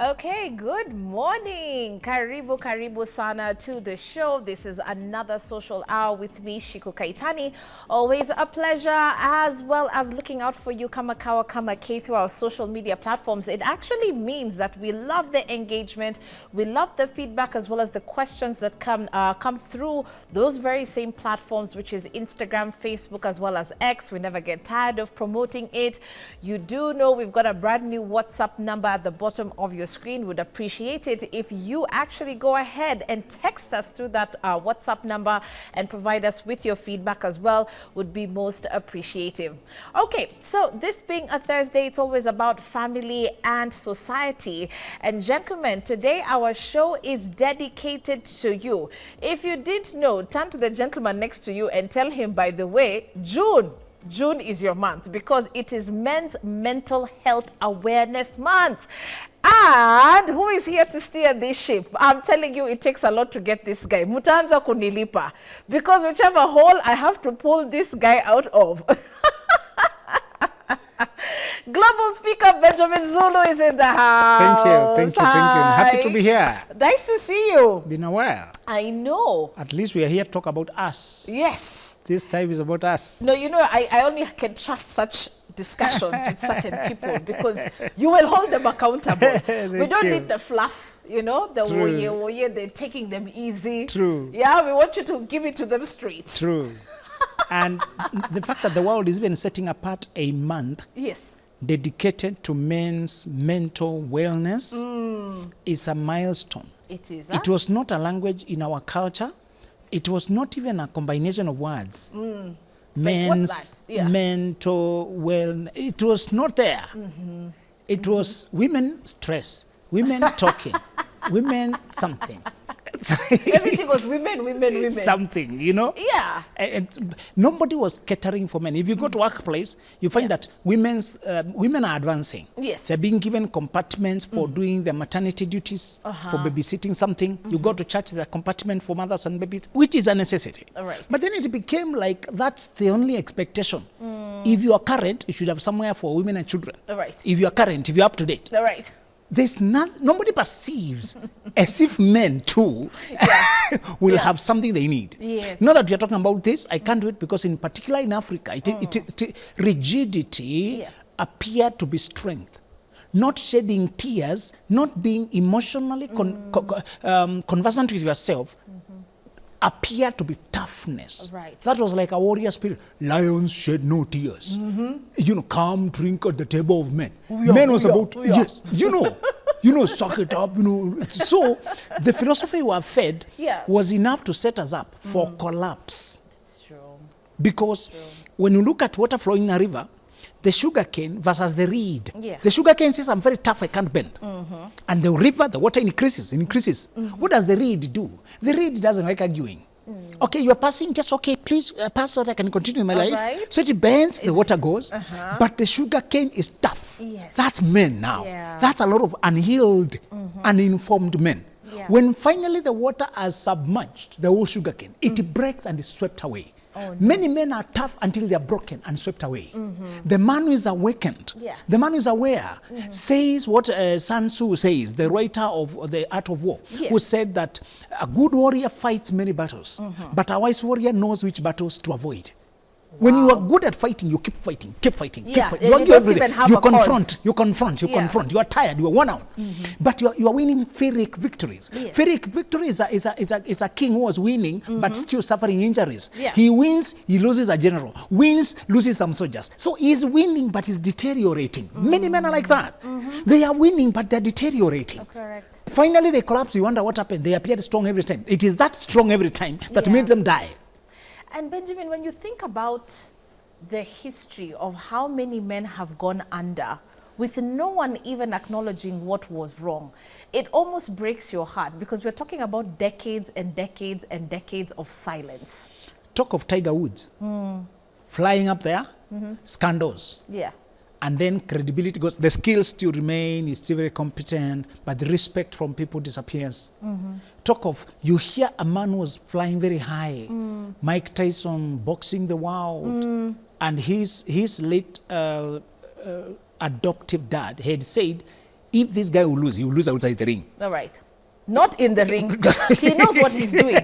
Okay, good morning. Karibu sana to the show. This is another social hour with me, Shiku Kaitani. Always a pleasure, as well as looking out for you, Kamakawa Kamake, through our social media platforms. It actually means that we love the engagement, we love the feedback, as well as the questions that come through those very same platforms, which is Instagram, Facebook, as well as X. We never get tired of promoting it. You do know we've got a brand new WhatsApp number at the bottom of your screen. Would appreciate it if you actually go ahead and text us through that WhatsApp number and provide us with your feedback as well. Would be most appreciative. Okay, so this being a Thursday, it's always about family and society. And gentlemen, today our show is dedicated to you. If you didn't know, turn to the gentleman next to you and tell him, by the way, June is your month, because it is Men's Mental Health Awareness Month. And who is here to steer this ship? I'm telling you, it takes a lot to get this guy. Mutanza kunilipa. Because whichever hole I have to pull this guy out of. Global speaker Benjamin Zulu is in the house. Thank you. I'm happy to be here. Nice to see you. Been a while. I know. At least we are here to talk about us. Yes. This time is about us. No, you know, I only can trust such discussions with certain people, because you will hold them accountable. We don't need the fluff, you know, the woye, they're taking them easy. True. Yeah, we want you to give it to them straight. True. And the fact that the world is even setting apart a month dedicated to men's mental wellness is a milestone. It is. It was not a language in our culture. It was not even a combination of words. Men's mental wellness. It was not there. It was women stress, women talking, women something. Everything was women. Something, you know? Yeah. And nobody was catering for men. If you go to workplace, you find that women are advancing. Yes. They're being given compartments for doing their maternity duties, for babysitting something. You go to church, there's a compartment for mothers and babies, which is a necessity. All right. But then it became like that's the only expectation. If you are current, you should have somewhere for women and children. All right. If you are current, if you're up to date. All right. There's nobody perceives as if men too will have something they need. Yes. Now that we are talking about this, I can't do it because in particular in Africa, rigidity appeared to be strength. Not shedding tears, not being emotionally conversant with yourself, appear to be toughness. Right. That was like a warrior spirit. Lions shed no tears. You know, come drink at the table of men. Men was about, yes, you know, suck it up, you know. So the philosophy we have fed was enough to set us up for collapse. It's true. Because when you look at water flowing in a river, the sugar cane versus the reed. Yeah. The sugar cane says, I'm very tough, I can't bend. And the river, the water increases. What does the reed do? The reed doesn't like arguing. Okay, you're passing, just okay, please pass so that I can continue my life. Right. So it bends, the water goes. But the sugar cane is tough. Yes. That's men now. Yeah. That's a lot of unhealed, uninformed men. Yeah. When finally the water has submerged the whole sugar cane, it breaks and is swept away. Oh, no. Many men are tough until they are broken and swept away. The man who is awakened, the man who is aware, says what Sun Tzu says, the writer of The Art of War, who said that a good warrior fights many battles, but a wise warrior knows which battles to avoid. When you are good at fighting, you keep fighting. You don't even have a cause. You confront. You are tired. You are worn out. But you are winning Pyrrhic victories. Yes. Pyrrhic victory is a king who was winning, but still suffering injuries. Yeah. He wins, he loses a general. Wins, loses some soldiers. So he's winning, but he's deteriorating. Many men are like that. They are winning, but they're deteriorating. Correct. Finally, they collapse. You wonder what happened. They appeared strong every time. It is that strong every time that made them die. And Benjamin, when you think about the history of how many men have gone under with no one even acknowledging what was wrong, it almost breaks your heart, because we're talking about decades and decades and decades of silence. Talk of Tiger Woods flying up there, scandals. Yeah. And then credibility goes, the skills still remain, he's still very competent, but the respect from people disappears. Talk of, you hear a man who was flying very high, Mike Tyson boxing the world, and his late adoptive dad had said, if this guy will lose, he will lose outside the ring. All right. Not in the ring. He knows what he's doing.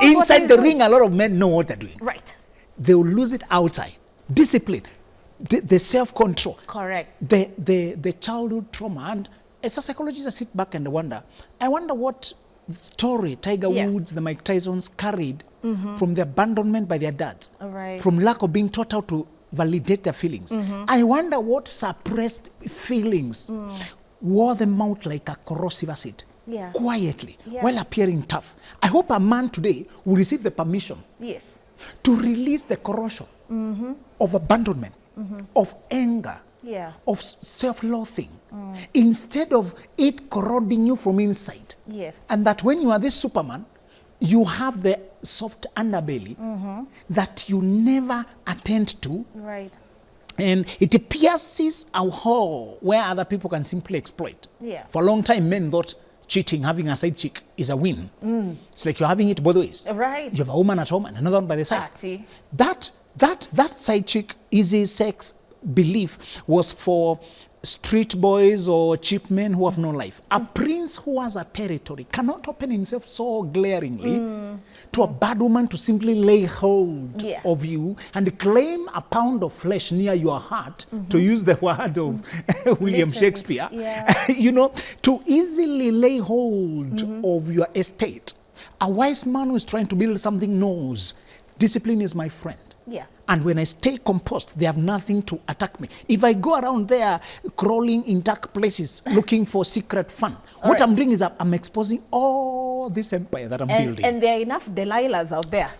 Inside the ring, a lot of men know what they're doing. Right. They will lose it outside. Discipline, the self-control. Correct. The childhood trauma. And as a psychologist, I sit back and I wonder what story Tiger Woods, the Mike Tysons carried from the abandonment by their dads. All right. From lack of being taught how to validate their feelings. I wonder what suppressed feelings wore them out like a corrosive acid. Quietly, while appearing tough. I hope a man today will receive the permission to release the corrosion of abandonment, of anger, of self-loathing, instead of it corroding you from inside. And that when you are this Superman, you have the soft underbelly that you never attend to. Right. And it pierces a hole where other people can simply exploit. For a long time, men thought cheating, having a side chick, is a win. It's like you're having it both ways. Right. You have a woman at home and another one by the side. That side chick, easy sex belief was for street boys or cheap men who have no life. A prince who has a territory cannot open himself so glaringly to a bad woman to simply lay hold of you and claim a pound of flesh near your heart, to use the word of William Shakespeare, you know, to easily lay hold of your estate. A wise man who is trying to build something knows discipline is my friend. And when I stay composed, they have nothing to attack me. If I go around there crawling in dark places looking for secret fun, what I'm doing is I'm exposing all this empire that I'm building. And there are enough Delilahs out there.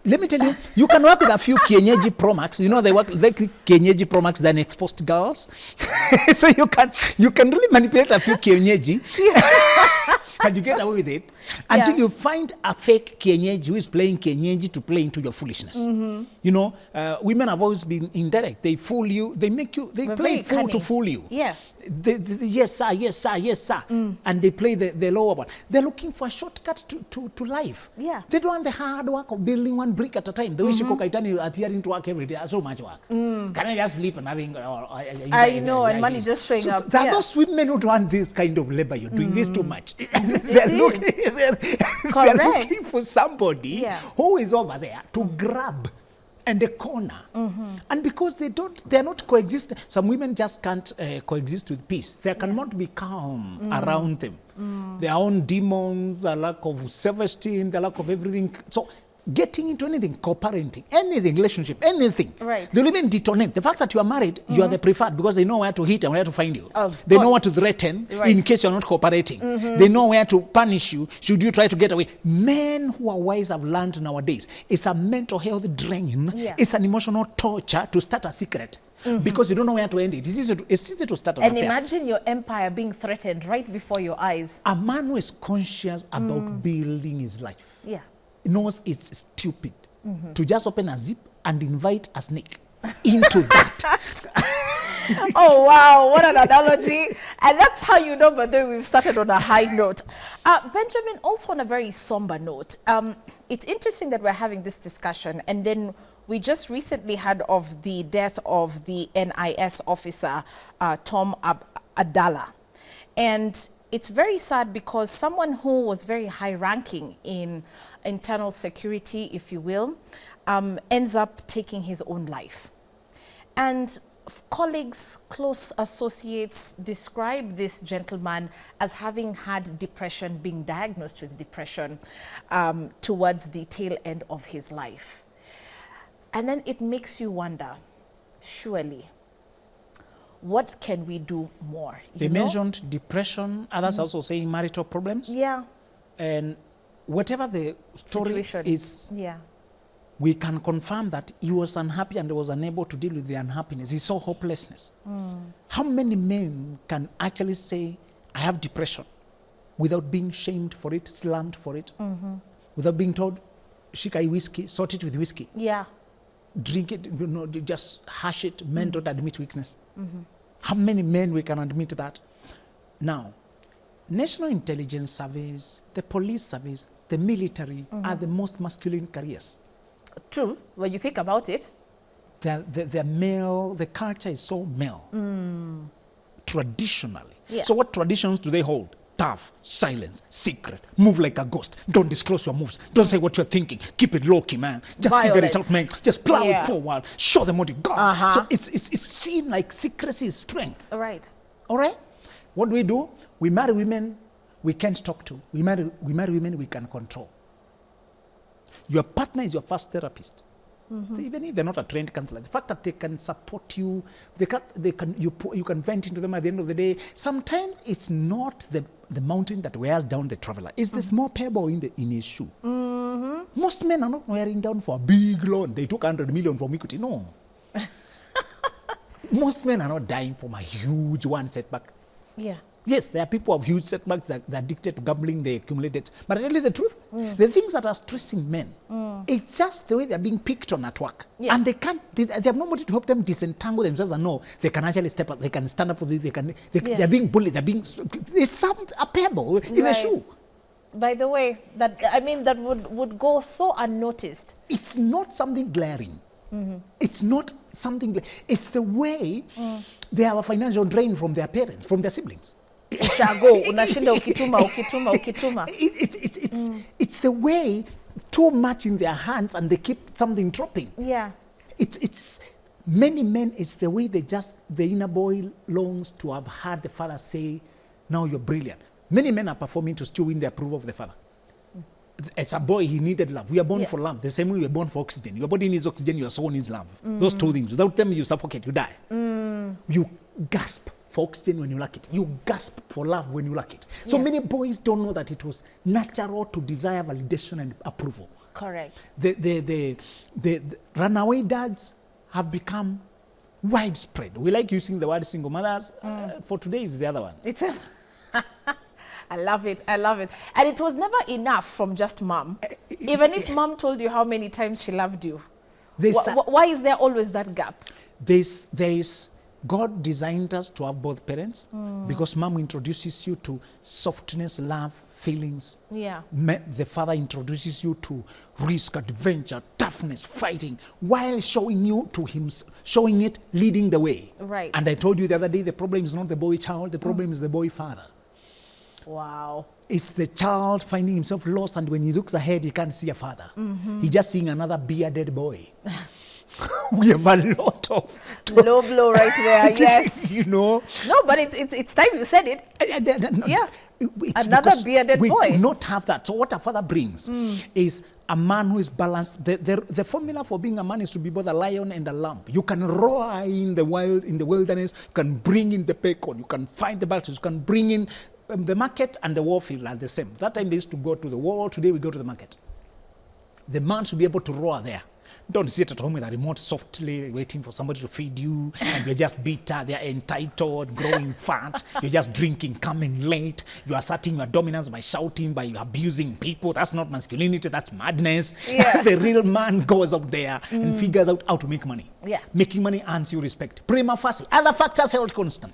Let me tell you, you can work with a few Kienyeji Pro Max. You know, they work like Kienyeji Pro Max than exposed girls. So you can really manipulate a few Kienyeji and you get away with it until you find a fake Kienyeji who is playing Kienyeji to play into your foolishness. You know, women have always been indirect. They fool you. They make you. They play fool to fool you. Yes sir, yes sir, yes sir. And they play the lower one. They're looking for a shortcut to life. They don't want the hard work of building one brick at a time. The way Shiko Kaitani appearing to work every day, so much work. Can I just sleep and having I know, and money just showing up. There are those women who don't want this kind of labor. You're doing this too much. They're looking for somebody who is over there to grab and a corner. And because they're not coexisting. Some women just can't coexist with peace. There cannot be calm around them. Their own demons, the lack of self-esteem, the lack of everything. So getting into anything, co-parenting, anything, relationship, anything. They'll even detonate. The fact that you are married, you are the preferred because they know where to hit and where to find you. They know what to threaten in case you're not cooperating. They know where to punish you should you try to get away. Men who are wise have learned nowadays. It's a mental health drain. It's an emotional torture to start a secret. Because you don't know where to end it. It's easy to start an affair. And imagine your empire being threatened right before your eyes. A man who is conscious about building his life knows it's stupid to just open a zip and invite a snake into that. Oh, wow. What an analogy. And that's how you know, but then we've started on a high note. Benjamin, also on a very somber note, it's interesting that we're having this discussion, and then we just recently heard of the death of the NIS officer, Tom Adala. And it's very sad because someone who was very high-ranking in internal security, if you will, ends up taking his own life. And colleagues, close associates describe this gentleman as having had depression, being diagnosed with depression towards the tail end of his life. And then it makes you wonder, surely, what can we do more? They mentioned depression, others also saying marital problems. And whatever the story is, we can confirm that he was unhappy and was unable to deal with the unhappiness. He saw hopelessness. How many men can actually say, I have depression, without being shamed for it, slammed for it, without being told, shikai whiskey, sort it with whiskey. Drink it, you know, just hash it. Men don't admit weakness. How many men we can admit that? Now, National Intelligence Service, the police service, the military are the most masculine careers. True, when you think about it. They're male, the culture is so male. traditionally. Yeah. So what traditions do they hold? Tough, silence, secret, move like a ghost, don't disclose your moves, don't say what you're thinking, keep it low-key, man, just figure it out, man, just plow it forward, show them what you got. So it's seen like secrecy is strength. All right. What do? We marry women we can't talk to. We marry women we can control. Your partner is your first therapist. Even if they're not a trained counselor, the fact that they can support you, you can vent into them at the end of the day. Sometimes it's not the mountain that wears down the traveler. It's the small pebble in his shoe. Most men are not wearing down for a big loan. They took 100 million from equity. No. Most men are not dying from a huge one setback. Yeah. Yes, there are people of huge setbacks that are addicted to gambling, they accumulate it. But I tell you the truth, the things that are stressing men, it's just the way they're being picked on at work. Yeah. And they have nobody to help them disentangle themselves and know they can actually step up, they can stand up for this, they're being bullied, it's a pebble in a shoe. By the way, that would go so unnoticed. It's not something glaring. It's not something, it's the way they have a financial drain from their parents, from their siblings. It's the way too much in their hands and they keep something dropping. Yeah. It's many men, it's the way the inner boy longs to have had the father say, now you're brilliant. Many men are performing to still win the approval of the father. As a boy, he needed love. We are born for love. The same way we are born for oxygen. Your body needs oxygen, your soul needs love. Those two things. Without them, you suffocate, you die. You gasp for oxygen when you lack it. You gasp for love when you lack it. So many boys don't know that it was natural to desire validation and approval. Correct. The runaway dads have become widespread. We like using the word single mothers. For today, it's the other one. I love it. And it was never enough from just mom. Even if mom told you how many times she loved you. Why is there always that gap? God designed us to have both parents because mom introduces you to softness, love, feelings. Yeah. The father introduces you to risk, adventure, toughness, fighting, while showing it leading the way. Right. And I told you the other day, the problem is not the boy child, the problem is the boy father. Wow. It's the child finding himself lost, and when he looks ahead, he can't see a father. He's just seeing another bearded boy. We have a lot of low blow right there. Yes. No, but it's time you said it. Yeah. It's another bearded boy. We do not have that. So what a father brings is a man who is balanced. The formula for being a man is to be both a lion and a lamb. You can roar in the wilderness. You can bring in the bacon. You can fight the battles. You can bring in the market and the warfield are the same. That time they used to go to the war. Today we go to the market. The man should be able to roar there. Don't sit at home with a remote softly waiting for somebody to feed you and you're just bitter, they're entitled, growing fat, you're just drinking, coming late, you are asserting your dominance by shouting, by abusing people. That's not masculinity, that's madness. Yeah. The real man goes out there and figures out how to make money. Yeah. Making money earns you respect. Prima facie. Other factors held constant.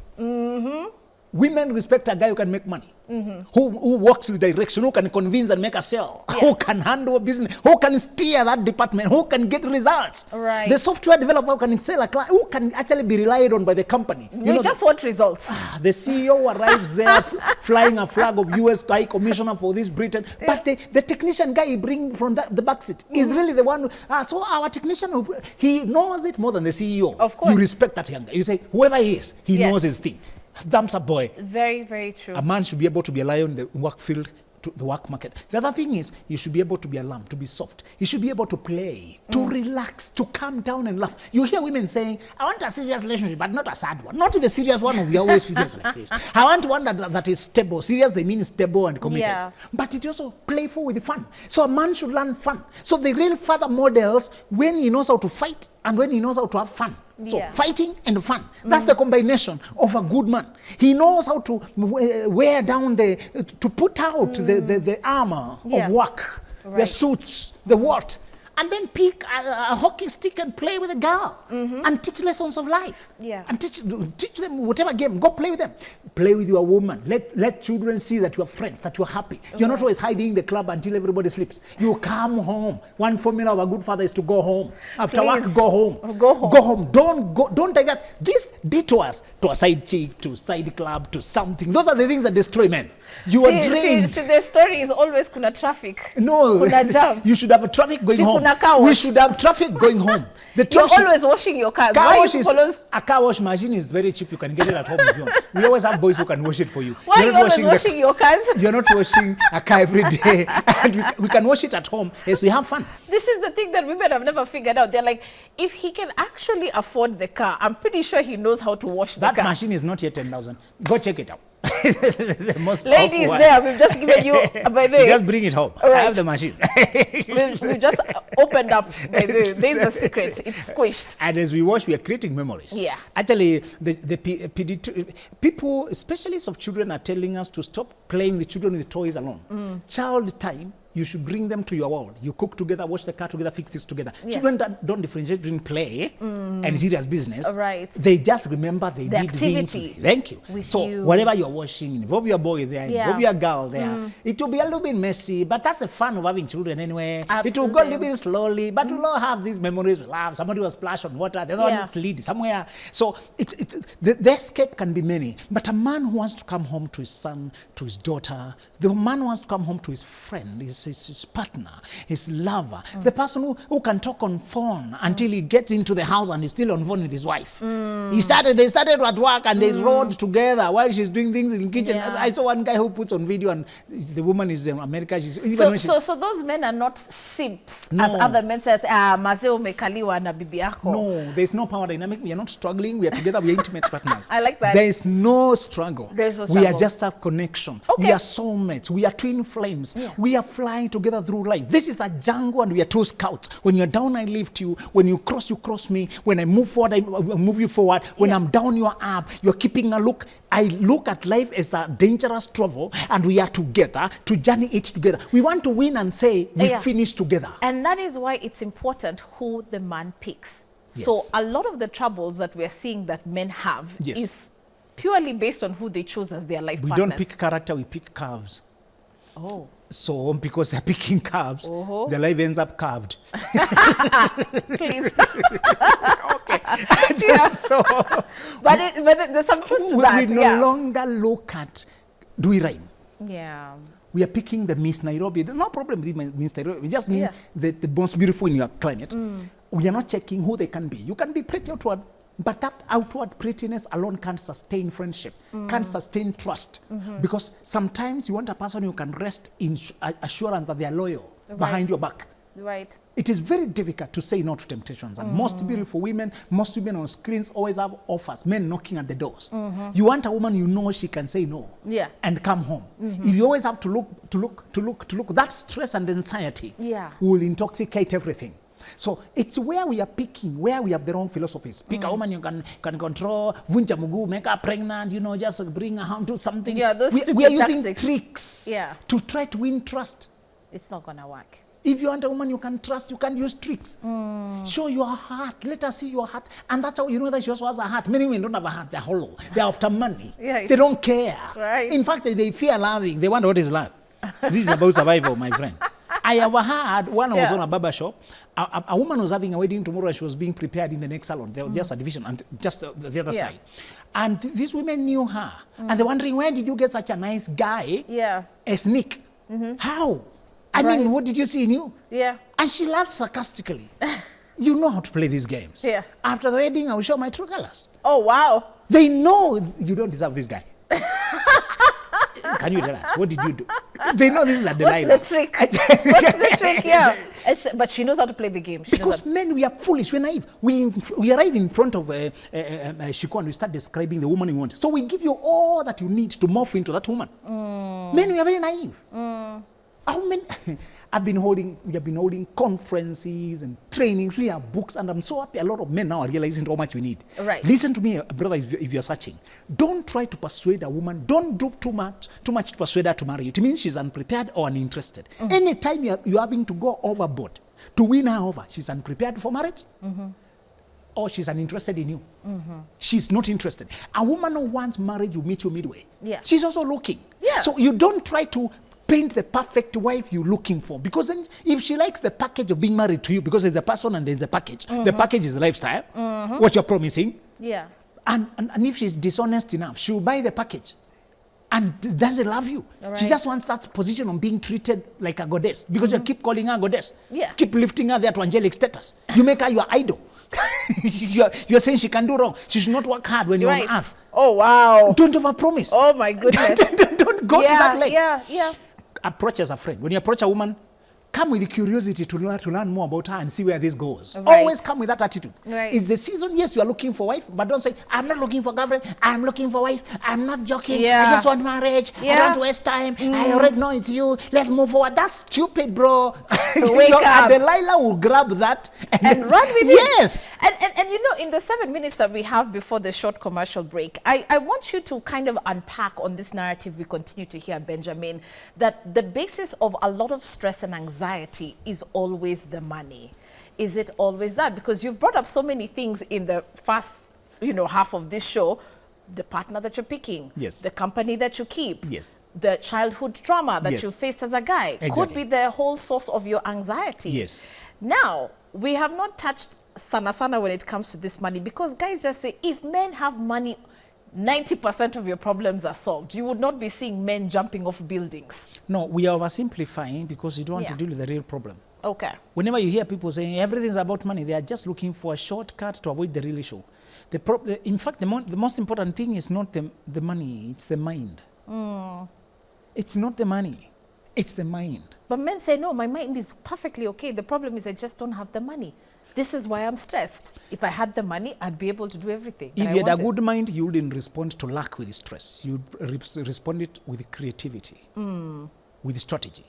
Women respect a guy who can make money, who walks the direction, who can convince and make a sale, who can handle a business, who can steer that department, who can get results. Right. The software developer who can sell a client, who can actually be relied on by the company. We just want results. The CEO arrives there flying a flag of US High Commissioner for this Britain, but the technician guy he brings from the backseat is really the one. So our technician, he knows it more than the CEO. Of course. You respect that young guy. You say, whoever he is, he knows his thing. Thumbs up, boy. Very, very true. A man should be able to be a lion in the work field, to the work market. The other thing is, you should be able to be a lamb, to be soft. You should be able to play, to relax, to calm down and laugh. You hear women saying, I want a serious relationship, but not a sad one. Not the serious one of you're always serious like this. I want one that is stable. Serious, they mean stable and committed. Yeah. But it's also playful with fun. So a man should learn fun. So the real father models when he knows how to fight and when he knows how to have fun. So fighting and fun. That's the combination of a good man. He knows how to wear down to put out the armor of work, the suits, the what. and then pick a hockey stick and play with a girl and teach lessons of life. Yeah. And teach them whatever game. Go play with them. Play with your woman. Let children see that you are friends, that you are happy. You're not always hiding in the club until everybody sleeps. You come home. One formula of a good father is to go home. After work, go home. Go home. Go home. Don't take that. These detours to a side chick, to side club, to something. Those are the things that destroy men. You are drained. See, the story is always kuna traffic. No. Kuna jam. You should have a traffic going home. Kuna car wash. We should have traffic going home. The You're traffic always washing your cars. car Why wash you is, always... a car wash machine is very cheap. You can get it at home if you want. We always have boys who can wash it for you. Why are You're you not always washing your cars? You're not washing a car every day. And we can wash it at home. Yes, we have fun. This is the thing that women have never figured out. They're like, if he can actually afford the car, I'm pretty sure he knows how to wash the car. That machine is not yet 10,000. Go check it out. The most Ladies, one. there, we've just given you, by the way, just bring it home. Right. I have the machine. we've just opened up, by the way, there's a secret. It's squished. And as we wash, we are creating memories. Yeah. Actually, people, specialists of children, are telling us to stop playing with children with toys alone. Child time, you should bring them to your world. You cook together, wash the car together, fix this together. Yeah. Children don't differentiate between play and serious business. Right. They just remember they the did activity things. Thank you. So whatever you're washing, involve your boy there, involve your girl there. It will be a little bit messy, but that's the fun of having children anyway. Absolutely. It will go a little bit slowly, but we'll all have these memories. We'll have somebody was splashed on water, the other one is lead somewhere. So the escape can be many. But a man who wants to come home to his son, to his daughter, the man who wants to come home to his friend, his partner, his lover, the person who can talk on phone until he gets into the house and he's still on phone with his wife. They started at work and they rode together while she's doing things in the kitchen. Yeah. I saw one guy who puts on video and the woman is in America. So those men are not simps, as other men say, mazeo umekaliwa na bibi yako. No, there's no power dynamic. We are not struggling. We are together. We are intimate partners. I like that. There is no struggle. There's no struggle. We are just a connection. Okay. We are soulmates. We are twin flames. Yeah. We are flying together through life. This is a jungle and we are two scouts. When you're down, I lift you. When you cross me. When I move forward, I move you forward. When I'm down, you're up. You're keeping a look. I look at life as a dangerous travel and we are together to journey it together. We want to win and say we finish together. And that is why it's important who the man picks. Yes. So a lot of the troubles that we're seeing that men have is purely based on who they choose as their life partners. We don't pick character, we pick curves. Oh. So because they're picking curves, their life ends up curved. Please. Okay. So, but there's some truth to that. We no longer look at, do we rhyme? Yeah. We are picking the Miss Nairobi. There's no problem with Miss Nairobi. We just mean the most beautiful in your climate. We are not checking who they can be. You can be pretty outward, but that outward prettiness alone can't sustain friendship, can't sustain trust. Because sometimes you want a person who can rest in assurance that they are loyal behind your back. Right. It is very difficult to say no to temptations. And most beautiful women, most women on screens always have offers, men knocking at the doors. You want a woman you know she can say no and come home. If you always have to look, that stress and anxiety will intoxicate everything. So it's where we are picking, where we have the wrong philosophies. Pick a woman you can control, vunja mugu, make her pregnant, just bring her home, do something. Yeah, those we are using tactics. tricks to try to win trust. It's not going to work. If you want a woman you can trust, you can use tricks. Show your heart. Let us see your heart. And that's how you know that she also has a heart. Many women don't have a heart. They're hollow. They're after money. They don't care. Right. In fact, they fear loving. They wonder what is love. This is about survival, my friend. I have heard when I was on a barber shop, a woman was having a wedding tomorrow and she was being prepared in the next salon. There was just a division and just the other side. And these women knew her. And they're wondering, where did you get such a nice guy as Nick? How? I mean, what did you see in you? And she laughed sarcastically. You know how to play these games. After the wedding, I will show my true colors. Oh, wow. They know you don't deserve this guy. Can you tell us? What did you do? They know this is a Delilah. What's the trick? What's the trick? Yeah. But she knows how to play the game. Because men, we are foolish, we're naive. We arrive in front of Shiko and we start describing the woman we want. So we give you all that you need to morph into that woman. Men, we are very naive. How many? We have been holding conferences and trainings. We have books, and I'm so happy a lot of men now are realizing how much we need. Right. Listen to me, brother, if you're searching. Don't try to persuade a woman. Don't do too much to persuade her to marry you. It means she's unprepared or uninterested. Anytime you're having to go overboard To win her over, she's unprepared for marriage, or she's uninterested in you. She's not interested. A woman who wants marriage will meet you midway. Yeah. She's also looking. Yeah. So you don't try to paint the perfect wife you're looking for, because then if she likes the package of being married to you, because there's a person and there's a package. The package is lifestyle, what you're promising. Yeah. And if she's dishonest enough, she'll buy the package and doesn't love you. Right. She just wants that position of being treated like a goddess, because you keep calling her goddess. Yeah. Keep lifting her there to angelic status. You make her your idol. you're saying she can do wrong. She should not work hard when you're on earth. Oh, wow. Don't overpromise. Oh, my goodness. don't go to that length. Yeah. Approach as a friend. When you approach a woman, come with the curiosity to learn more about her and see where this goes. Right. Always come with that attitude. Right. It's the season, yes, you are looking for wife, but don't say, I'm not looking for girlfriend, I'm looking for wife, I'm not joking, Yeah. I just want marriage, I don't waste time, I already know it's you, let's move forward. That's stupid, bro. Wake up. Delilah will grab that And run with it. Yes. And you know, in the 7 minutes that we have before the short commercial break, I want you to kind of unpack on this narrative we continue to hear, Benjamin, that the basis of a lot of stress and anxiety is always the money. Is it always that? Because you've brought up so many things in the first, half of this show. The partner that you're picking. Yes. The company that you keep. Yes. The childhood trauma that Yes. you faced as a guy. Exactly. Could be the whole source of your anxiety. Yes. Now, we have not touched sana when it comes to this money, because guys just say, if men have money, 90% of your problems are solved. You would not be seeing men jumping off buildings. No, we are oversimplifying because you don't want to deal with the real problem. Okay. Whenever you hear people saying everything's about money, they are just looking for a shortcut to avoid the real issue. In fact, the most important thing is not the money, it's the mind. It's not the money, it's the mind. But men say, no, my mind is perfectly okay. The problem is I just don't have the money. This is why I'm stressed. If I had the money, I'd be able to do everything. If you had a good mind, you wouldn't respond to lack with stress. You'd respond it with creativity, with strategy.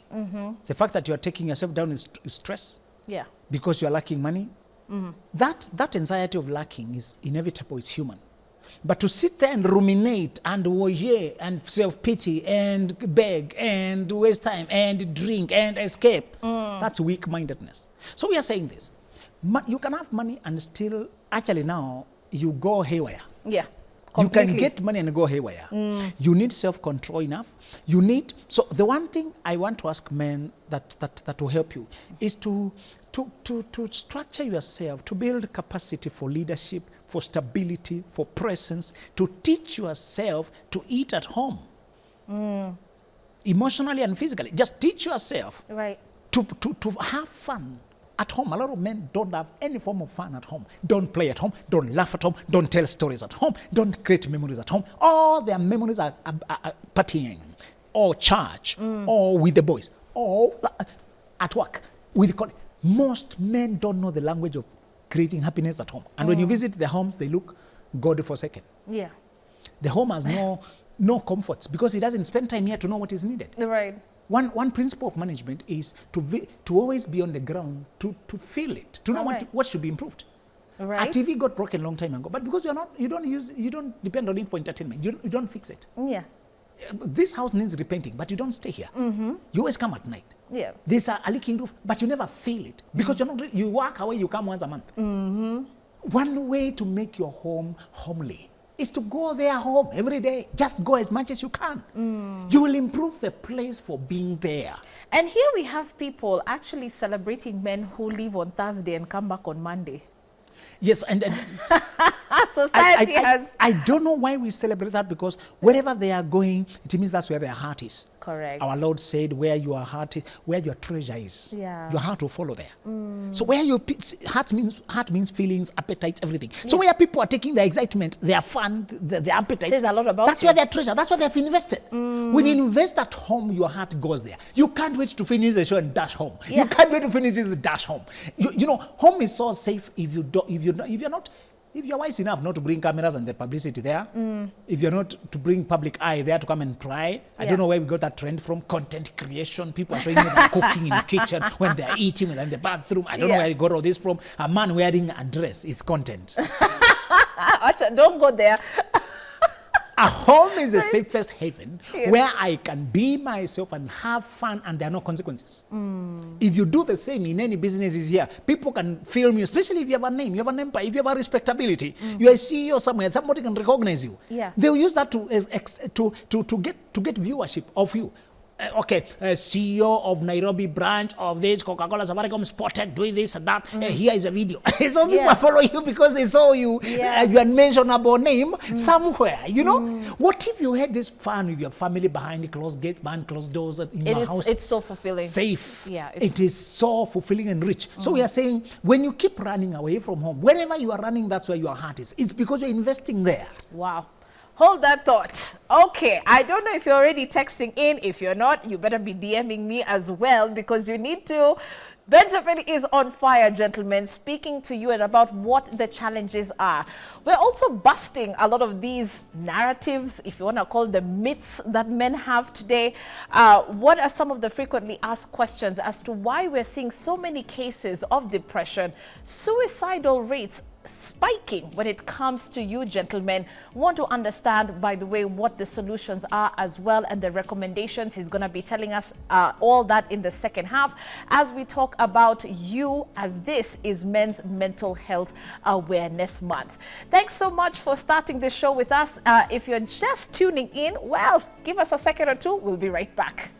The fact that you are taking yourself down is stress. Yeah. Because you are lacking money. That anxiety of lacking is inevitable, it's human. But to sit there and ruminate and worry and self-pity and beg and waste time and drink and escape, that's weak-mindedness. So we are saying this. You can have money and still, actually now, you go haywire. Yeah. You Completely. can get money and go haywire. You need self-control enough. So the one thing I want to ask men that will help you is to structure yourself, to build capacity for leadership, for stability, for presence, to teach yourself to eat at home. Emotionally and physically. Just teach yourself Right. to have fun at home. A lot of men don't have any form of fun at home. Don't play at home. Don't laugh at home. Don't tell stories at home. Don't create memories at home. All their memories are partying or church or with the boys or at work. Most men don't know the language of creating happiness at home. And when you visit their homes, they look God-forsaken. Yeah. The home has no comforts because he doesn't spend time here to know what is needed. Right. One principle of management is to always be on the ground, to feel it, to know what should be improved. Right. A TV got broken a long time ago, but because you don't depend on it for entertainment, you don't fix it. Yeah. This house needs repainting, but you don't stay here. You always come at night. Yeah. There's a leaking roof, but you never feel it because you work away, you come once a month. One way to make your home homely is to go there home every day. Just go as much as you can. You will improve the place for being there. And here we have people actually celebrating men who leave on Thursday and come back on Monday. Yes, and Society has... I don't know why we celebrate that, because wherever they are going, it means that's where their heart is. Correct. Our Lord said, where your heart is, where your treasure is, Yeah. your heart will follow there. So where your heart means feelings, appetites, everything. So where people are taking their excitement, their fun, their appetite, Says a lot about that's you. where their treasure, that's where they've invested. When you invest at home, your heart goes there. You can't wait to finish the show and dash home. Yeah. You can't wait to finish this dash home. You know, home is so safe if you're wise enough not to bring cameras and the publicity there, if you're not to bring public eye there to come and pry. I don't know where we got that trend from, content creation. People are showing you they're cooking in the kitchen when they're eating in the bathroom. I don't know where you got all this from. A man wearing a dress is content. Don't go there. A home is the safest haven Yes. where I can be myself and have fun and there are no consequences. If you do the same in any businesses here, people can film you, especially if you have a name, you have an empire, if you have a respectability, you are a CEO somewhere, somebody can recognize you. Yeah. They'll use that to get viewership of you. CEO of Nairobi branch of this Coca-Cola Safaricom spotted doing this and that. Here is a video. So people follow you because they saw you. You are mentionable name somewhere. You know. What if you had this fun with your family behind closed gates, behind closed doors in your house? It's so fulfilling. Safe. Yeah. It is so fulfilling and rich. So we are saying when you keep running away from home, wherever you are running, that's where your heart is. It's because you're investing there. Wow. Hold that thought. Okay, I don't know if you're already texting in. If you're not, you better be DMing me as well, because you need to. Benjamin is on fire, gentlemen, speaking to you and about what the challenges are. We're also busting a lot of these narratives, if you want to call them myths, that men have today. What are some of the frequently asked questions as to why we're seeing so many cases of depression, suicidal rates spiking when it comes to you, gentlemen? Want to understand, by the way, what the solutions are as well, and the recommendations. He's going to be telling us all that in the second half as we talk about you, as this is Men's Mental Health Awareness Month. Thanks so much for starting the show with us. If you're just tuning in, well, give us a second or two. We'll be right back.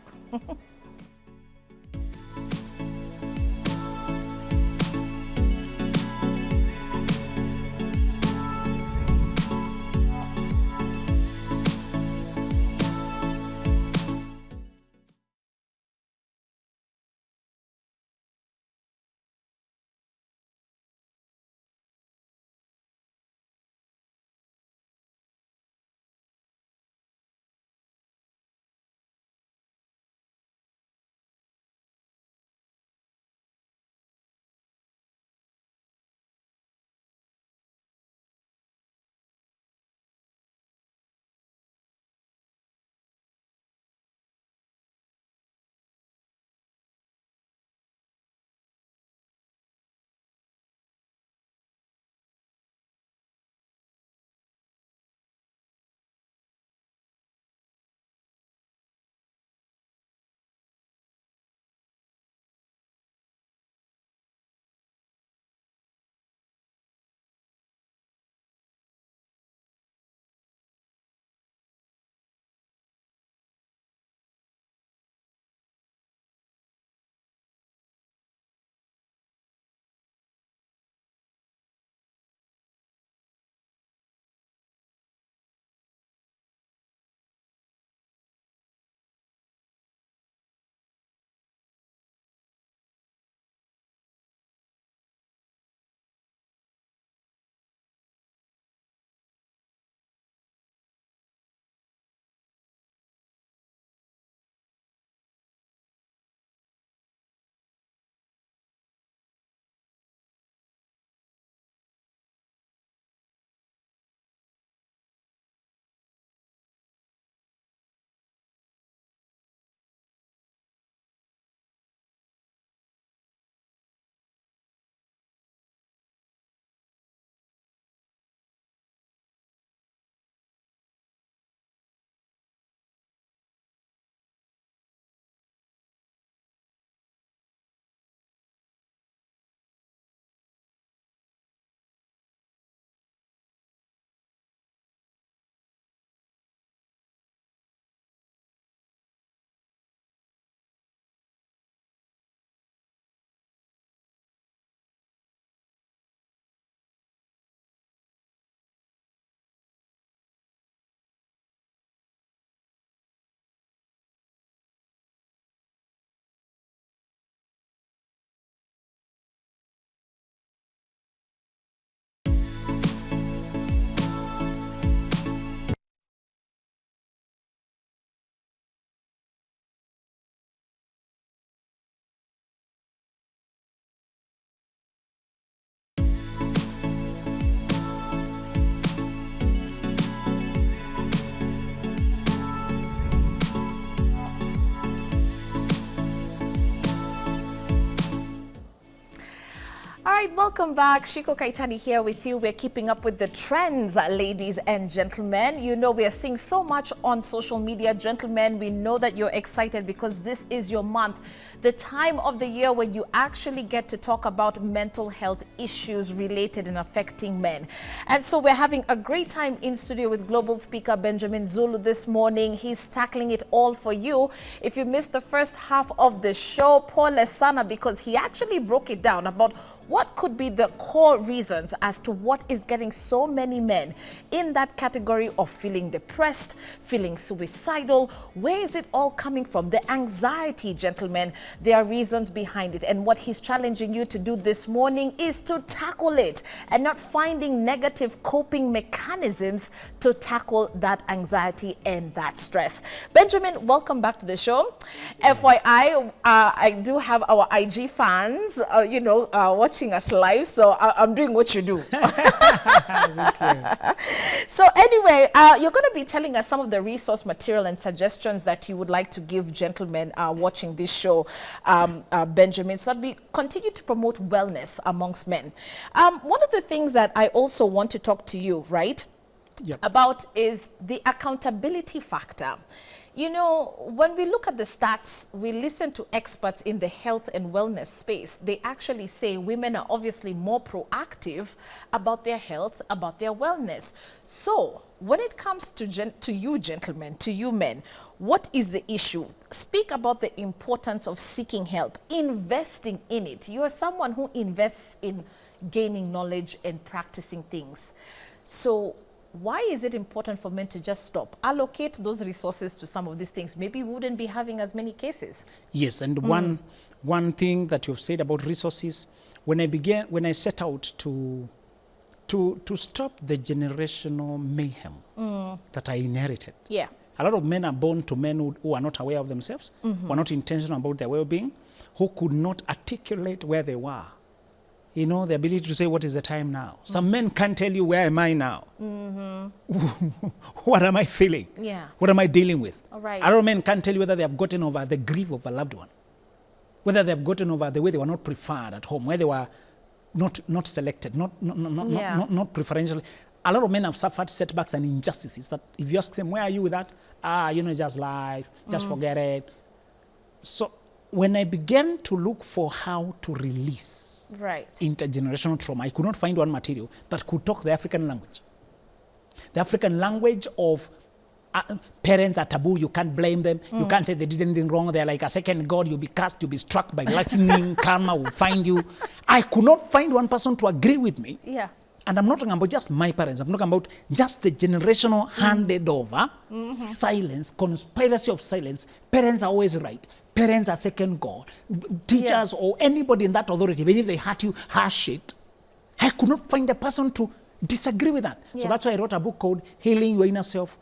Welcome back. Shiko Kaitani here with you. We're keeping up with the trends, ladies and gentlemen. You know, we are seeing so much on social media. Gentlemen, we know that you're excited because this is your month, the time of the year when you actually get to talk about mental health issues related and affecting men. And so we're having a great time in studio with global speaker Benjamin Zulu this morning. He's tackling it all for you. If you missed the first half of the show, pole sana, because he actually broke it down about what could be the core reasons as to what is getting so many men in that category of feeling depressed, feeling suicidal. Where is it all coming from? The anxiety, gentlemen, there are reasons behind it. And what he's challenging you to do this morning is to tackle it and not finding negative coping mechanisms to tackle that anxiety and that stress. Benjamin, welcome back to the show. FYI, I do have our IG fans, watching us live, so I'm doing what you do. So anyway, you're going to be telling us some of the resource material and suggestions that you would like to give gentlemen watching this show, Benjamin, so that we continue to promote wellness amongst men. One of the things that I also want to talk to you, right, about is the accountability factor. You know, when we look at the stats, we listen to experts in the health and wellness space. They actually say women are obviously more proactive about their health, about their wellness. So when it comes to you gentlemen, to you men, what is the issue? Speak about the importance of seeking help, investing in it. You're someone who invests in gaining knowledge and practicing things. So why is it important for men to just stop, allocate those resources to some of these things? Maybe we wouldn't be having as many cases. Yes, and one thing that you've said about resources, when I set out to stop the generational mayhem that I inherited. Yeah. A lot of men are born to men who are not aware of themselves, who are not intentional about their well-being, who could not articulate where they were. You know, the ability to say, what is the time now? Some men can't tell you, where am I now? What am I feeling? Yeah. What am I dealing with? All right. A lot of men can't tell you whether they have gotten over the grief of a loved one, whether they have gotten over the way they were not preferred at home, where they were not selected, not preferentially. A lot of men have suffered setbacks and injustices that if you ask them, where are you with that? Just life, just forget it. So when I began to look for how to release intergenerational trauma, I could not find one material that could talk the African language. The African language of parents are taboo, you can't blame them, you can't say they did anything wrong, they're like a second god, you'll be cast, you'll be struck by lightning, karma will find you. I could not find one person to agree with me. Yeah. And I'm not talking about just my parents, I'm talking about just the generational handed over, silence, conspiracy of silence. Parents are always right. Parents are second god. Teachers or anybody in that authority, even if they hurt you, harsh it. I could not find a person to disagree with that. So that's why I wrote a book called Healing Your Inner Self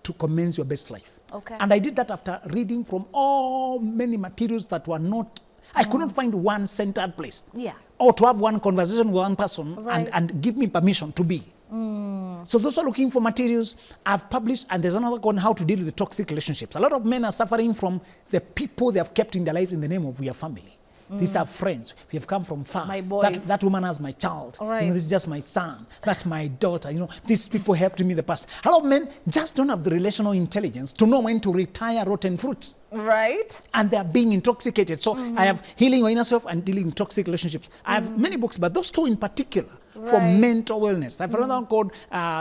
to Commence Your Best Life. Okay. And I did that after reading from all many materials that were not, I could not find one centered place. Yeah. Or to have one conversation with one person and give me permission to be. So those who are looking for materials, I've published, and there's another on how to deal with the toxic relationships. A lot of men are suffering from the people they have kept in their life in the name of we are family. These are friends. We have come from far. My boys. That woman has my child. Right. This is just my son. That's my daughter. These people helped me in the past. A lot of men just don't have the relational intelligence to know when to retire rotten fruits. Right. And they are being intoxicated. So I have Healing Your Inner Self and Dealing with Toxic Relationships. I have many books, but those two in particular for mental wellness. I have another one called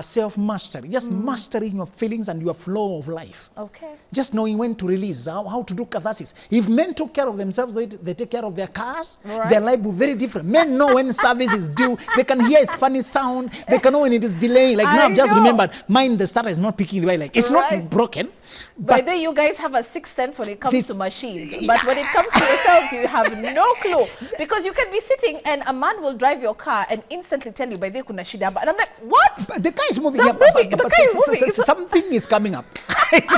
Self-Mastery. Just mastering your feelings and your flow of life. Okay. Just knowing when to release, how to do catharsis. If men took care of themselves, they take care of their cars, their life will be very different. Men know when service is due. They can hear its funny sound. They can know when it is delaying. Like now I've just remembered, mine, the starter is not picking the way. Like it's not broken. By the way, you guys have a sixth sense when it comes to machines. But when it comes to yourselves, you have no clue. Because you can be sitting and a man will drive your car and instantly tell you, by the way, kuna shida. And I'm like, what? But the car is moving. The car is moving. Something is coming up.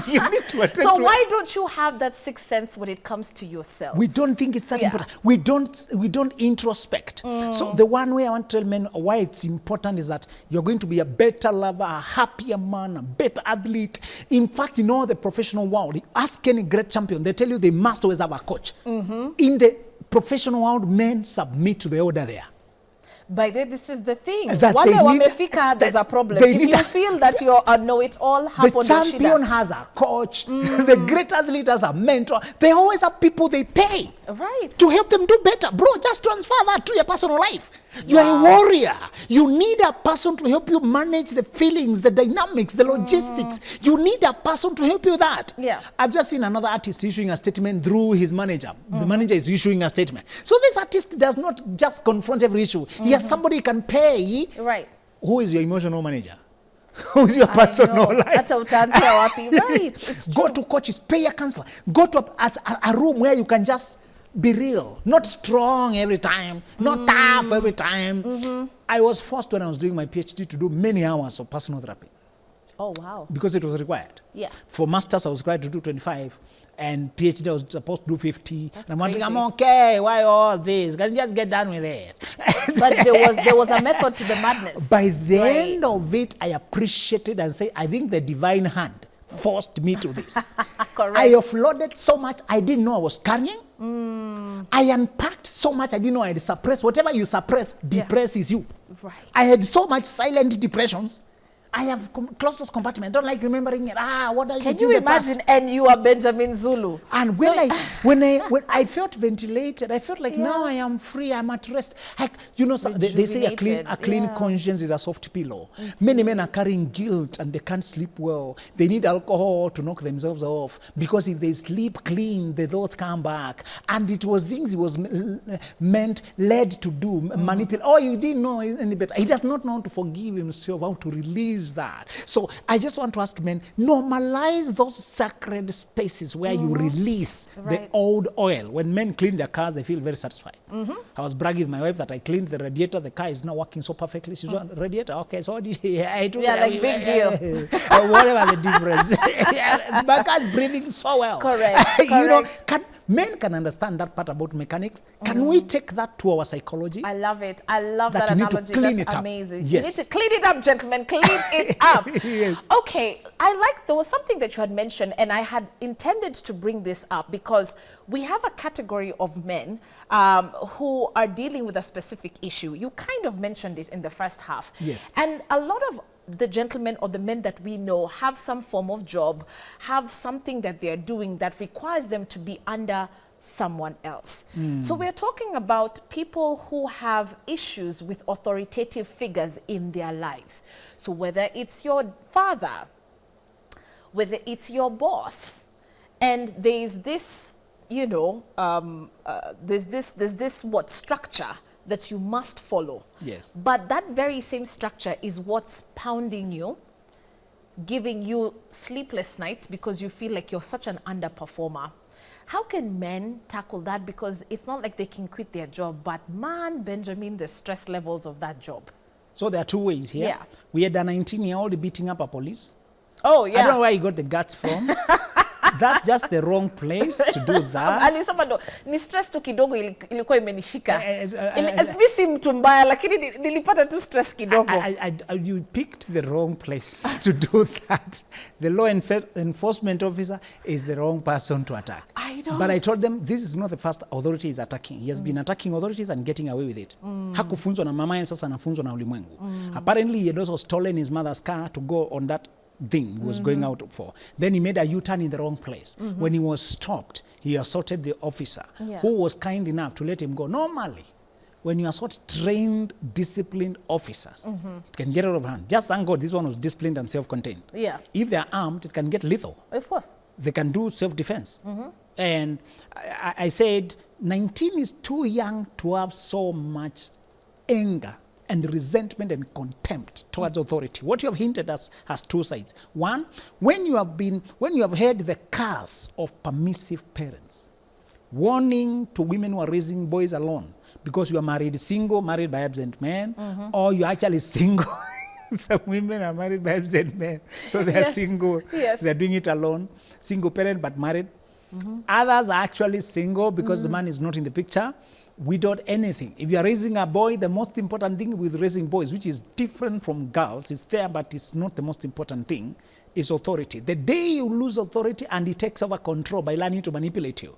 You need to attend so to why don't you have that sixth sense when it comes to yourself? We don't think it's that important. We don't introspect. So the one way I want to tell men why it's important is that you're going to be a better lover, a happier man, a better athlete. In fact, the professional world, ask any great champion, they tell you they must always have a coach. In the professional world, men submit to the order there. By the way, this is the thing. That Wale they need- wamefika, there's a problem. they If need you a- feel that you're a know-it-all, The champion has a coach. The great athlete has a mentor. They always have people they pay Right. to help them do better. Bro, just transfer that to your personal life. You are a Wow. warrior. You need a person to help you manage the feelings, the dynamics, the logistics. You need a person to help you with that. Yeah. I've just seen another artist issuing a statement through his manager. The manager is issuing a statement. So this artist does not just confront every issue. He has somebody he can pay. Right. Who is your emotional manager? Who is your personal life? Hata utaanzia wapi? Right. It's Go to coaches, pay a counselor. Go to a room where you can just be real. Not strong every time, not tough every time. I was forced when I was doing my PhD to do many hours of personal therapy Oh, wow. because it was required. Yeah. For masters, I was required to do 25, and PhD, I was supposed to do 50. That's and I'm wondering, crazy. I'm okay. Why all this? Can you just get done with it? But there was a method to the madness. By the Right. end of it, I appreciated and say, I think the divine hand forced me to this. Correct. I offloaded so much I didn't know I was carrying. I unpacked so much I didn't know I had suppressed. Whatever you suppress, depresses you. Right. I had so much silent depressions. I have closed compartment. I don't like remembering it. What are Can you imagine? And you are Benjamin Zulu. And So- when I felt ventilated, I felt like now I am free, I'm at rest. They say a clean Rejuvenated, conscience is a soft pillow. Many men are carrying guilt and they can't sleep well. They need alcohol to knock themselves off because if they sleep clean, the thoughts come back. And it was things he was led to do, manipulate. Oh, you didn't know any better. He does not know how to forgive himself, how to release that. So I just want to ask men, normalize those sacred spaces where you release the old oil. When men clean their cars, they feel very satisfied. I was bragging with my wife that I cleaned the radiator. The car is now working so perfectly. She's on radiator. Okay, so big deal. Whatever the difference. My car is breathing so well. Correct. Men can understand that part about mechanics. Can we take that to our psychology? I love it. I love That that you need to analogy. clean That's it up. amazing. Yes. You need to clean it up, gentlemen. Clean it up. Yes. Okay. There was something that you had mentioned, and I had intended to bring this up because we have a category of men who are dealing with a specific issue. You kind of mentioned it in the first half. Yes. And a lot of the gentlemen or the men that we know have some form of job, have something that they're doing that requires them to be under someone else. So we're talking about people who have issues with authoritative figures in their lives. So whether it's your father, whether it's your boss, and there's this, there's this structure that you must follow. Yes. But that very same structure is what's pounding you, giving you sleepless nights because you feel like you're such an underperformer. How can men tackle that? Because it's not like they can quit their job, but man, Benjamin, the stress levels of that job. So there are two ways here. Yeah. We had a 19-year-old beating up a police. Oh, I don't know where he got the guts from. That's just the wrong place to do that. Alisema ndo ni stress tu kidogo ilikuwa imenishika. Mi si mtu mbaya lakini nilipata tu stress kidogo. You picked the wrong place to do that. The law enforcement officer is the wrong person to attack. I know. But I told them this is not the first authority he's attacking. He has been attacking authorities and getting away with it. Hakufunzwa na mamaye, sasa anafunzwa na ulimwengu. Apparently he had also stolen his mother's car to go on that thing he was going out for. Then he made a U-turn in the wrong place. When he was stopped, he assaulted the officer who was kind enough to let him go. Normally, when you assault trained, disciplined officers, it can get out of hand. Just thank God this one was disciplined and self-contained. Yeah. If they're armed, it can get lethal. Of course. They can do self-defense. And I said, 19 is too young to have so much anger and resentment and contempt towards authority. What you have hinted at has two sides. One, when you have heard the curse of permissive parents, warning to women who are raising boys alone because you are married by absent men, or you're actually single. Some women are married by absent men, so they are single. Yes. They're doing it alone, single parent but married. Others are actually single because the man is not in the picture. Without anything. If you are raising a boy, the most important thing with raising boys, which is different from girls, is there, but it's not the most important thing, is authority. The day you lose authority and he takes over control by learning to manipulate you,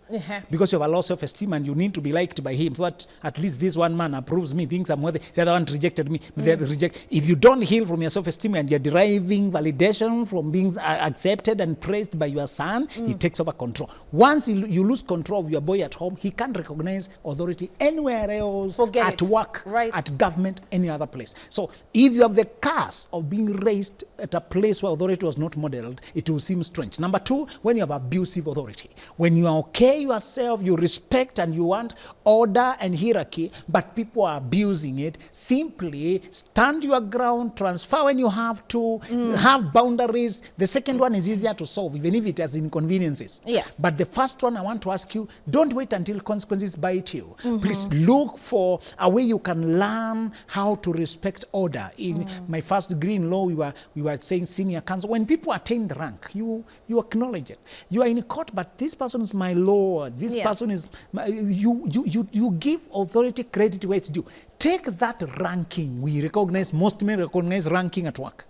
because you have a low self-esteem and you need to be liked by him, so that at least this one man approves me, thinks I'm worthy, the other one rejected me. If you don't heal from your self-esteem and you're deriving validation from being accepted and praised by your son, he takes over control. Once you lose control of your boy at home, he can't recognize authority anywhere else, at work, at government, any other place. So if you have the curse of being raised at a place where authority was not modeled, it will seem strange. Number two, when you have abusive authority, when you are okay yourself, you respect and you want order and hierarchy, but people are abusing it, simply stand your ground, transfer when you have to, have boundaries. The second one is easier to solve, even if it has inconveniences. But the first one, I want to ask you, don't wait until consequences bite you. Please look for a way you can learn how to respect order. In my first degree in law, we were saying senior counsel. When people attain the rank, you acknowledge it. You are in court, but this person is my lord. This person is you give authority credit where it's due. Take that ranking. We recognize, most men recognize ranking at work.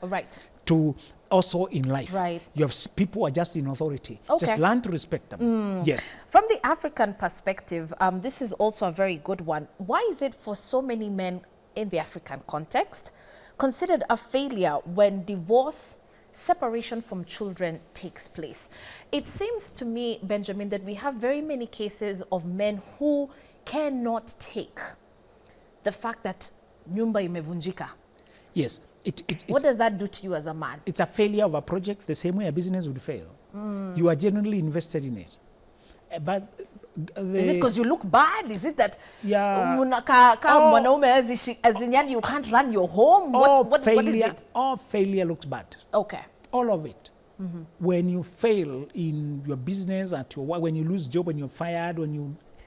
To also in life. You have people who are just in authority. Just learn to respect them. Yes. From the African perspective, this is also a very good one. Why is it for so many men in the African context considered a failure when divorce, separation from children takes place? It seems to me, Benjamin, that we have very many cases of men who cannot take the fact that nyumba imevunjika. Yes. What does that do to you as a man? It's a failure of a project the same way a business would fail. You are genuinely invested in it. But is it because you look bad? Is it that you can't run your home? What is it? All failure looks bad. All of it. When you fail in your business, at your work, when you lose job, when you're fired,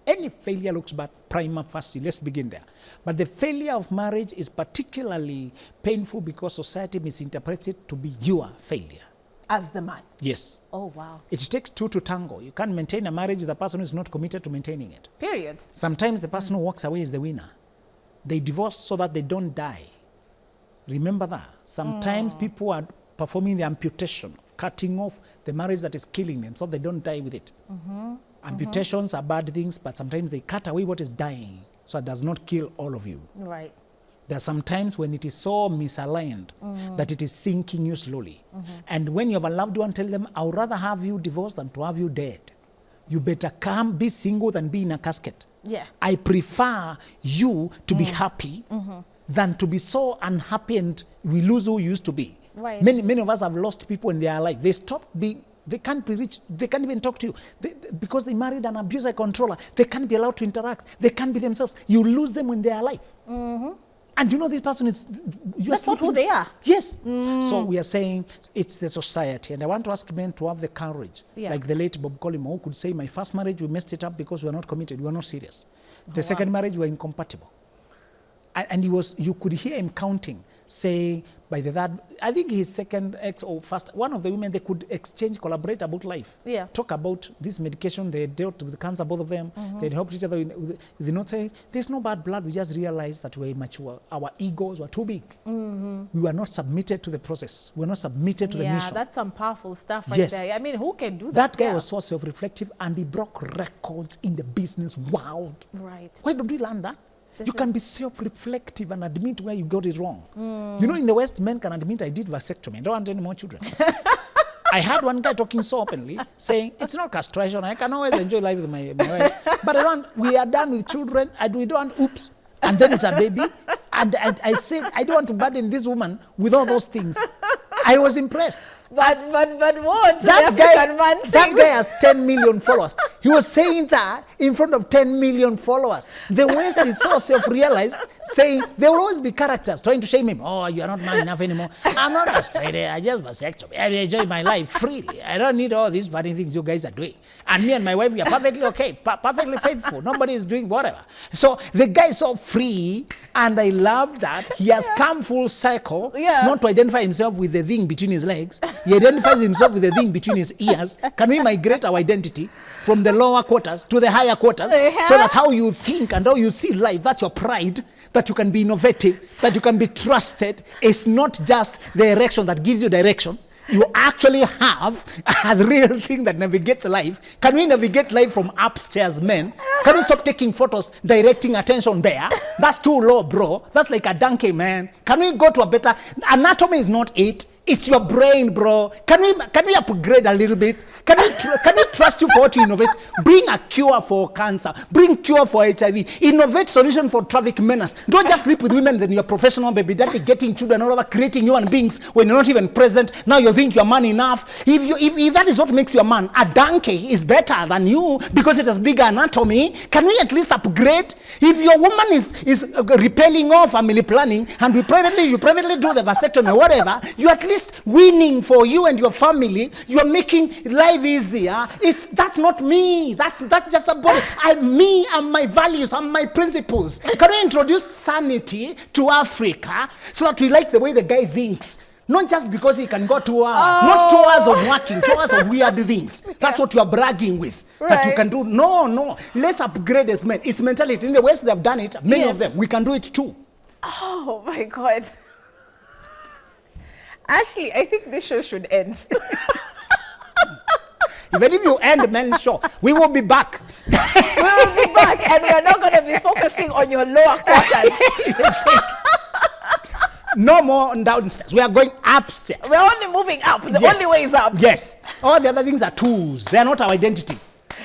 any failure looks bad prima facie. Let's begin there. But the failure of marriage is particularly painful because society misinterprets it to be your failure. As the man? Yes. Oh, wow. It takes two to tango. You can't maintain a marriage with a person who is not committed to maintaining it. Period. Sometimes the person who walks away is the winner. They divorce so that they don't die. Remember that. Sometimes people are performing the amputation, cutting off the marriage that is killing them so they don't die with it. Amputations are bad things, but sometimes they cut away what is dying so it does not kill all of you. There are some times when it is so misaligned that it is sinking you slowly. And when you have a loved one, tell them, I would rather have you divorced than to have you dead. You better come, be single than be in a casket. I prefer you to be happy than to be so unhappy and we lose who you used to be. Many of us have lost people in their life. They stopped being, they can't be reached, they can't even talk to you. Because they married an abuser controller, they can't be allowed to interact, they can't be themselves. You lose them when they are alive. And you know this person is... That's not who they are. Yes. So we are saying it's the society. And I want to ask men to have the courage. Like the late Bob Collymore, who could say, my first marriage, we messed it up because we were not committed, we were not serious. The second marriage, we were incompatible. And you could hear him counting, say, by the third, I think his second ex or first, one of the women, they could collaborate about life. Talk about this medication, they dealt with cancer, both of them. They helped each other with the note saying, there's no bad blood, we just realized that we're immature. Our egos were too big. We were not submitted to the process. We were not submitted to the mission. That's some powerful stuff right there. I mean, who can do that? That guy was so self-reflective and he broke records in the business world. Why don't we learn that? You can be self-reflective and admit where you got it wrong. You know, in the West, men can admit I did vasectomy. I don't want any more children. I had one guy talking so openly, saying, it's not castration. I can always enjoy life with my wife. But we are done with children, and we don't want, oops. And then it's a baby. And I said, I don't want to burden this woman with all those things. I was impressed. But what? That guy has 10 million followers. He was saying that in front of 10 million followers. The West is so self-realized, saying there will always be characters trying to shame him. Oh, you are not man enough anymore. I'm not Australian. I just vasectomy. I enjoy my life freely. I don't need all these funny things you guys are doing. And me and my wife, we are perfectly okay, perfectly faithful. Nobody is doing whatever. So the guy is so free, and I love that. He has come full circle, not to identify himself with the thing between his legs. He identifies himself with the thing between his ears. Can we migrate our identity from the lower quarters to the higher quarters so that how you think and how you see life, that's your pride, that you can be innovative, that you can be trusted. It's not just the erection that gives you direction. you actually have a real thing that navigates life. Can we navigate life from upstairs, men? Can we stop taking photos, directing attention there? That's too low, bro. That's like a donkey, man. Can we go to a better... Anatomy is not it. It's your brain, bro. Can we upgrade a little bit? Can we trust you for what you innovate? Bring a cure for cancer. Bring cure for HIV. Innovate solution for traffic menace. Don't just sleep with women, then you're professional baby daddy, getting children all over, creating human beings when you're not even present. Now you think you're man enough. If that is what makes you a man, a donkey is better than you because it has bigger anatomy. Can we at least upgrade? If your woman is repelling all family planning and you privately do the vasectomy or whatever, you at least winning for you and your family. You are making life easier. That's not me. That's just about me and my values and my principles. Can we introduce sanity to Africa so that we like the way the guy thinks? Not just because he can go 2 hours. Not 2 hours of working, 2 hours of weird things. That's what you are bragging with. Right. That you can do. No. Let's upgrade as men. It's mentality. In the West, they have done it. Many of them. We can do it too. Oh my God. Ashley, I think this show should end. Even if you end men's show, we will be back. We will be back, and we're not going to be focusing on your lower quarters. No more downstairs. We are going upstairs. We're only moving up. The only way is up. Yes. All the other things are tools. They are not our identity.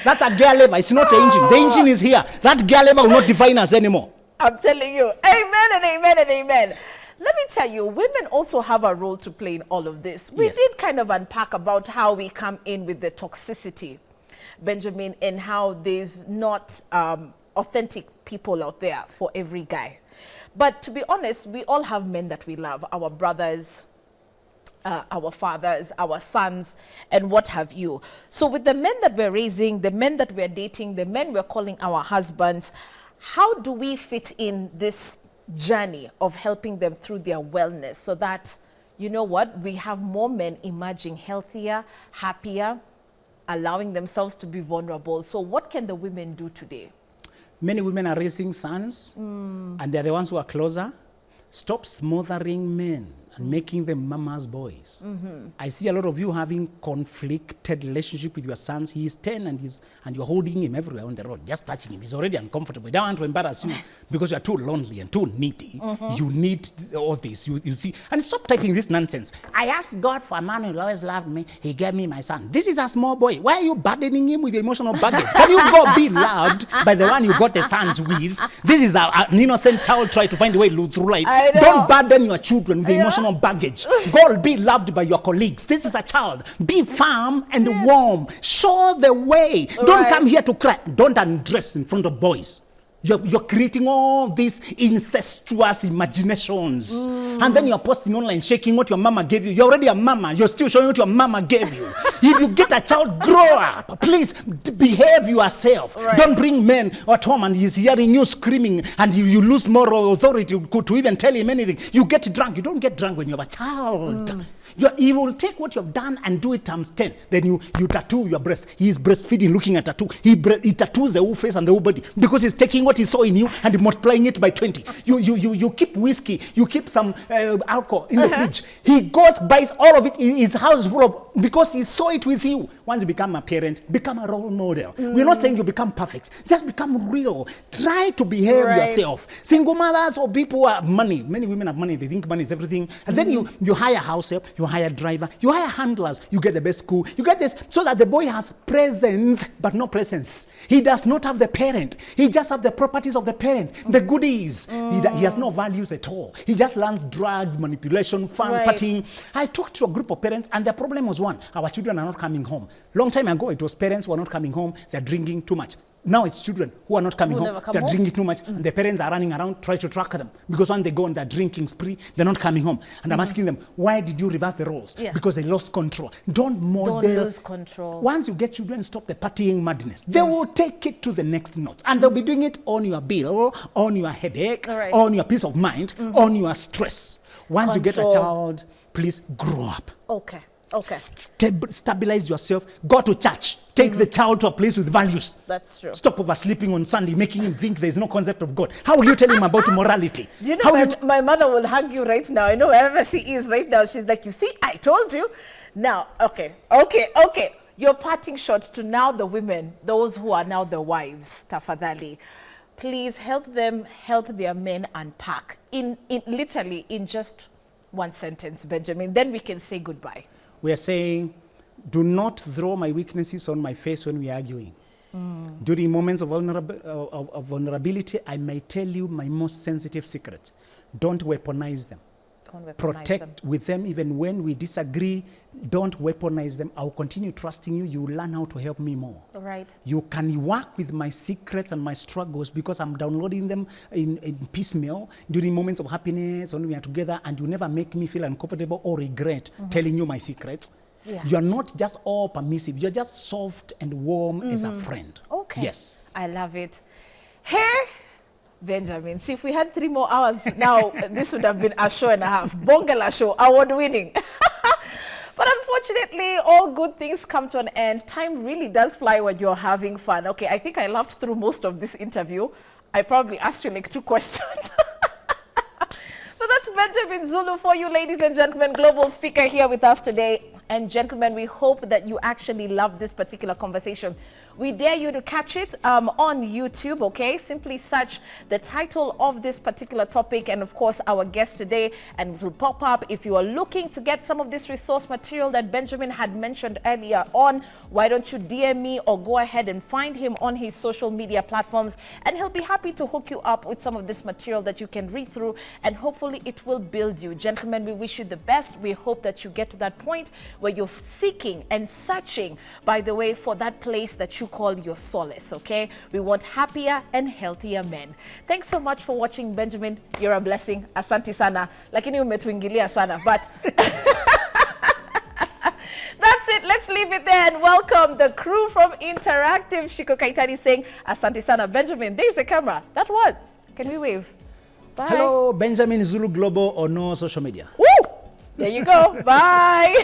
That's a gear lever. It's not the engine. The engine is here. That gear lever will not define us anymore. I'm telling you. Amen and amen and amen. Let me tell you, women also have a role to play in all of this. We did kind of unpack about how we come in with the toxicity, Benjamin, and how there's not authentic people out there for every guy. But to be honest, we all have men that we love, our brothers, our fathers, our sons, and what have you. So with the men that we're raising, the men that we're dating, the men we're calling our husbands, how do we fit in this journey of helping them through their wellness so that, you know what, we have more men emerging healthier, happier, allowing themselves to be vulnerable? So what can the women do today? Many women are raising sons, and they're the ones who are closer. Stop smothering men and making them mama's boys. I see a lot of you having conflicted relationship with your sons. He is 10 and you're holding him everywhere on the road, just touching him. He's already uncomfortable. I don't want to embarrass you because you're too lonely and too needy. You need all this. You see, and stop typing this nonsense. I asked God for a man who always loved me. He gave me my son. This is a small boy. Why are you burdening him with emotional baggage? Can you go be loved by the one you got the sons with? This is an innocent child trying to find a way through life. Don't burden your children with emotional baggage. Go be loved by your colleagues. This is a child. Be firm and warm. Show the way. Don't come here to cry. Don't undress in front of boys. You're creating all these incestuous imaginations. And then you're posting online, shaking what your mama gave you. You're already a mama. You're still showing what your mama gave you. If you get a child, grow up. Please behave yourself. Don't bring men at home and he's hearing you screaming and you lose moral authority to even tell him anything. You get drunk. You don't get drunk when you have a child. You will take what you've done and do it times 10. Then you tattoo your breast. He's breastfeeding, looking at tattoo. He tattoos the whole face and the whole body because he's taking what he saw in you and multiplying it by 20. You keep whiskey. You keep some alcohol in the fridge. He goes, buys all of it. His house is full of, because he saw it with you. Once you become a parent, become a role model. We're not saying you become perfect. Just become real. Try to behave yourself. Single mothers or people who have money. Many women have money. They think money is everything. And then you hire house help. You hire driver, you hire handlers, you get the best school, you get this, so that the boy has presence, but no presence. He does not have the parent. He just has the properties of the parent, the goodies. He has no values at all. He just learns drugs, manipulation, fun, partying. I talked to a group of parents, and the problem was one: our children are not coming home. Long time ago, it was parents who are not coming home. They're drinking too much. Now it's children who are not coming home. They're drinking too much. And the parents are running around trying to track them. Because when they go on their drinking spree, they're not coming home. And I'm asking them, why did you reverse the roles? Because they lost control. Don't lose control. Once you get children, stop the partying madness. They will take it to the next notch. And they'll be doing it on your bill, on your headache, on your peace of mind, on your stress. Once you get a child, please grow up. Okay. Okay. Stabilize yourself. Go to church. Take the child to a place with values. That's true. Stop oversleeping on Sunday, making him think there's no concept of God. How will you tell him about morality? Do you know my mother will hug you right now. I know wherever she is right now, she's like, you see, I told you. Now, okay. Your parting shot to now the women, those who are now the wives, tafadhali. Please help them help their men unpack literally in just one sentence, Benjamin. Then we can say goodbye. We are saying, do not throw my weaknesses on my face when we are arguing. During moments of vulnerability, I may tell you my most sensitive secrets. Don't weaponize them. Protect with them even when we disagree. Don't weaponize them. I'll continue trusting you. You will learn how to help me more. Right. You can work with my secrets and my struggles because I'm downloading them in piecemeal during moments of happiness when we are together, and you never make me feel uncomfortable or regret telling you my secrets. Yeah. You are not just all permissive. You're just soft and warm as a friend. Okay. Yes. I love it. Hey, Benjamin, see, if we had 3 more hours now, this would have been a show and a half. Bongala show, award winning. But unfortunately, all good things come to an end. Time really does fly when you're having fun. Okay, I think I laughed through most of this interview. I probably asked you like 2 questions. But that's Benjamin Zulu for you, ladies and gentlemen, global speaker here with us today. And gentlemen, we hope that you actually love this particular conversation. We dare you to catch it on YouTube, okay? Simply search the title of this particular topic and, of course, our guest today, and it will pop up. If you are looking to get some of this resource material that Benjamin had mentioned earlier on, why don't you DM me or go ahead and find him on his social media platforms, and he'll be happy to hook you up with some of this material that you can read through, and hopefully it will build you. Gentlemen, we wish you the best. We hope that you get to that point where you're seeking and searching, by the way, for that place that you call your solace, okay? We want happier and healthier men. Thanks so much for watching, Benjamin. You're a blessing. Asante sana. Lakini umetuingilia sana, but that's it. Let's leave it there and welcome the crew from Interactive. Shiko Kaitani saying asante sana. Benjamin, there's the camera. That was. Can we wave? Bye. Hello, Benjamin Zulu Global or no social media. Woo! There you go. Bye.